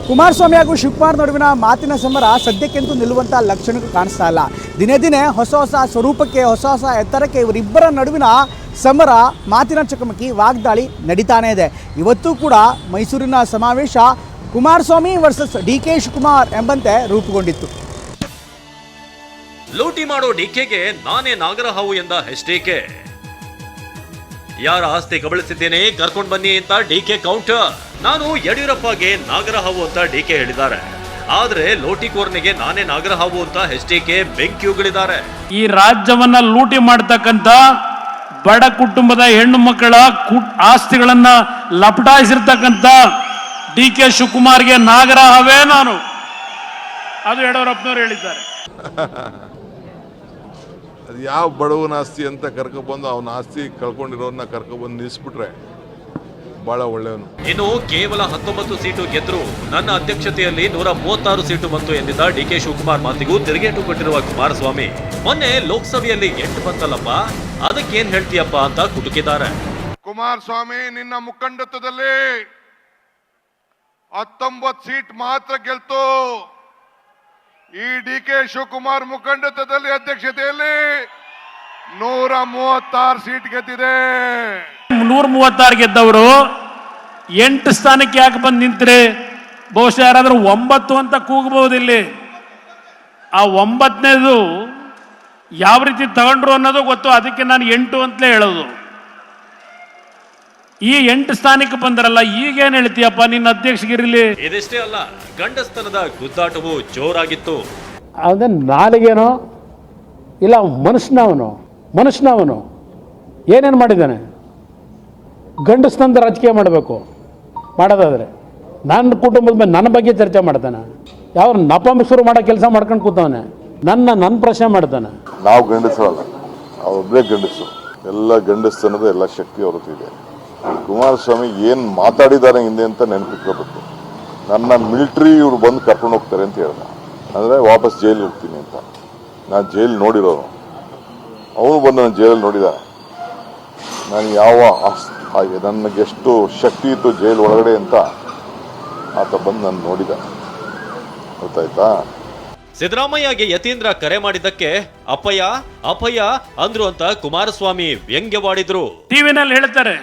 ಕುಮಾರಸ್ವಾಮಿ ಹಾಗೂ ಶಿವಕುಮಾರ್ ನಡುವಿನ ಮಾತಿನ ಸಮರ ಸದ್ಯಕ್ಕೆಂತೂ ನಿಲ್ಲುವಂಥ ಲಕ್ಷಣಗಳು ಕಾಣಿಸ್ತಾ ಇಲ್ಲ. ದಿನೇ ದಿನೇ ಹೊಸ ಸ್ವರೂಪಕ್ಕೆ, ಹೊಸ ಎತ್ತರಕ್ಕೆ ಇವರಿಬ್ಬರ ನಡುವಿನ ಸಮರ, ಮಾತಿನ ಚಕಮಕಿ, ವಾಗ್ದಾಳಿ ನಡೀತಾನೇ ಇದೆ. ಇವತ್ತು ಕೂಡ ಮೈಸೂರಿನ ಸಮಾವೇಶ ಕುಮಾರಸ್ವಾಮಿ ವರ್ಸಸ್ DK ಶಿವಕುಮಾರ್ ಎಂಬಂತೆ ರೂಪುಗೊಂಡಿತ್ತು. ಲೂಟಿ ಮಾಡೋ ಡಿಕೆಗೆ ನಾನೇ ನಾಗರಹಾವು ಎಂದ HDK. ಯಾರ ಆಸ್ತಿ ಕಬಳಿಸಿದ್ದೇನೆ ಕರ್ಕೊಂಡು ಬನ್ನಿ ಅಂತ DK ಕೌಂಟರ್. ನಾನು ಯಡಿಯೂರಪ್ಪಗೆ ನಾಗರಹಾವು ಅಂತ DK ಹೇಳಿದ್ದಾರೆ. ಆದ್ರೆ ಲೋಟಿಕೋರ್ನಿಗೆ ನಾನೇ ನಾಗರಹಾವು ಅಂತ HDK ಬೆಂಕಿಯುಗಳಿದ್ದಾರೆ. ಈ ರಾಜ್ಯವನ್ನ ಲೂಟಿ ಮಾಡತಕ್ಕಂತ ಬಡ ಕುಟುಂಬದ ಹೆಣ್ಣು ಮಕ್ಕಳ ಆಸ್ತಿಗಳನ್ನ ಲಪಟಾಯಿಸಿರ್ತಕ್ಕಂಥ DK ಶಿವಕುಮಾರ್ಗೆ ನಾಗರಹಾವೇ ನಾನು, ಅದು ಯಡಿಯೂರಪ್ಪನವರು ಹೇಳಿದ್ದಾರೆ. ಅದು ಯಾವ ಬಡವನ ಆಸ್ತಿ ಅಂತ ಕರ್ಕೊಬಂದು ಅವನ ಆಸ್ತಿ ಕಳ್ಕೊಂಡಿರೋನ್ನ ಕರ್ಕೊಬಂದು ನಿಲ್ಲಿಸ್ಬಿಟ್ರೆ ಬಹಳ ಒಳ್ಳೆಯವನು. ಇನ್ನು ಕೇವಲ 19 ಸೀಟು ಗೆದ್ರು ನನ್ನ ಅಧ್ಯಕ್ಷತೆಯಲ್ಲಿ 136 ಸೀಟು ಬಂತು ಎಂದಿದ್ದ DK ಶಿವಕುಮಾರ್ ಮಾತಿಗೂ ತಿರುಗೇಟು ಕೊಟ್ಟಿರುವ ಕುಮಾರಸ್ವಾಮಿ, ಮೊನ್ನೆ ಲೋಕಸಭೆಯಲ್ಲಿ 8 ಬಂತಲ್ಲಪ್ಪ, ಅದಕ್ಕೇನ್ ಹೇಳ್ತೀಯಪ್ಪ ಅಂತ ಕುಟುಕಿದ್ದಾರೆ. ಕುಮಾರಸ್ವಾಮಿ, ನಿನ್ನ ಮುಖಂಡತ್ವದಲ್ಲಿ 19 ಸೀಟ್ ಮಾತ್ರ ಗೆಲ್ತು. ಈ DK ಶಿವಕುಮಾರ್ ಮುಖಂಡತ್ವದಲ್ಲಿ ಅಧ್ಯಕ್ಷತೆಯಲ್ಲಿ 136 ಸೀಟ್ ಗೆದ್ದಿದೆ. 136 ಗೆದ್ದವರು 8 ಸ್ಥಾನಕ್ಕೆ ಯಾಕೆ ಬಂದು ನಿಂತ್ರೆ? ಬಹುಶಃ ಯಾರಾದ್ರೂ 9 ಅಂತ ಕೂಗಬಹುದು. ಇಲ್ಲಿ ಆ 9ನೇದು ಯಾವ ರೀತಿ ತಗೊಂಡ್ರು ಅನ್ನೋದು ಗೊತ್ತು. ಅದಕ್ಕೆ ನಾನು 8 ಅಂತಲೇ ಹೇಳೋದು. ಈ 8 ಸ್ಥಾನಕ್ಕೆ ಬಂದರಲ್ಲ, ಈಗೇನ್ ಹೇಳ್ತೀಯಪ್ಪ ನಿನ್ನ ಅಧ್ಯಕ್ಷಗಿರಲಿ. ಇದಿಷ್ಟೇ ಅಲ್ಲ, ಗಂಡಸ್ತನದ ಗುದ್ದಾಟವು ಜೋರಾಗಿತ್ತು. ಅದೇ ನಾಲಿಗೇನೋ ಇಲ್ಲ, ಮನುಷ್ಯನವನು ಏನೇನು ಮಾಡಿದ್ದಾನೆ? ಗಂಡಸ್ತನದ ರಾಜಕೀಯ ಮಾಡಬೇಕು. ಮಾಡೋದಾದ್ರೆ ನನ್ನ ಕುಟುಂಬದ ಮೇಲೆ ನನ್ನ ಬಗ್ಗೆ ಚರ್ಚೆ ಮಾಡ್ತಾನೆ. ಯಾವ ನಪಂಸರು ಮಾಡೋ ಕೆಲಸ ಮಾಡ್ಕೊಂಡು ಕೂತವನೆ. ನನ್ನ ಪ್ರಶ್ನೆ ಮಾಡ್ತಾನೆ. ನಾವು ಗಂಡಸರಲ್ಲ, ಅವ್ರೊಬ್ಬರೇ ಗಂಡಸರು. ಎಲ್ಲ ಗಂಡಸ್ತನದ ಎಲ್ಲ ಶಕ್ತಿ ಅವ್ರ ಇದೆ. ಕುಮಾರಸ್ವಾಮಿ ಏನು ಮಾತಾಡಿದ್ದಾರೆ ಹಿಂದೆ ಅಂತ ನೆನಪಿಟ್ಕೋಬೇಕು. ನನ್ನ ಮಿಲಿಟ್ರಿ ಇವ್ರು ಬಂದು ಕರ್ಕೊಂಡು ಹೋಗ್ತಾರೆ ಅಂತ ಹೇಳ್ದ, ಅಂದರೆ ವಾಪಸ್ ಜೈಲಿಗೆ ಹೋಗ್ತೀನಿ ಅಂತ. ನಾನು ಜೈಲು ನೋಡಿರೋನು, ಅವನು ಬಂದು ನಾನು ಜೈಲಲ್ಲಿ ನೋಡಿದ್ದಾನೆ. ನಾನು ನನಗೆಷ್ಟು ಶಕ್ತಿ ಇತ್ತು ಜೈಲು ಒಳಗಡೆ ಅಂತ ಆತ ಬಂದು ನಾನು ನೋಡಿದ. ಗೊತ್ತಾಯ್ತಾ? ಸಿದ್ದರಾಮಯ್ಯಗೆ ಯತೀಂದ್ರ ಕರೆ ಮಾಡಿದ್ದಕ್ಕೆ ಅಪಯ ಅಂದ್ರು ಅಂತ ಕುಮಾರಸ್ವಾಮಿ ವ್ಯಂಗ್ಯವಾಡಿದ್ರು. ಟಿವಿನಲ್ಲಿ ಹೇಳ್ತಾರೆ,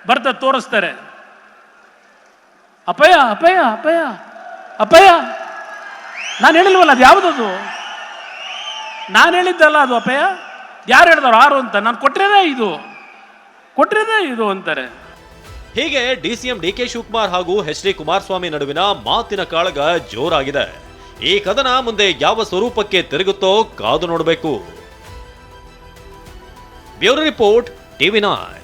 ಬರ್ತಾ ತೋರಿಸ್ತಾರೆ, ಅಪಯ. ನಾನು ಹೇಳಿಲ್ವಲ್ಲ, ಅದು ಯಾವುದದು? ನಾನು ಹೇಳಿದ್ದಲ್ಲ ಅದು ಅಪಯ. ಯಾರು ಹೇಳಿದವರು? 6 ಅಂತ. ನಾನು ಕೊಟ್ಟಿರೋದೇ ಇದು ಅಂತಾರೆ. ಹೀಗೆ DCM DK ಶಿವಕುಮಾರ್ ಹಾಗೂ HD ಕುಮಾರಸ್ವಾಮಿ ನಡುವಿನ ಮಾತಿನ ಕಾಳಗ ಜೋರಾಗಿದೆ. ಈ ಕದನ ಮುಂದೆ ಯಾವ ಸ್ವರೂಪಕ್ಕೆ ತಿರುಗುತ್ತೋ ಕಾದು ನೋಡಬೇಕು. Bureau report, TV9.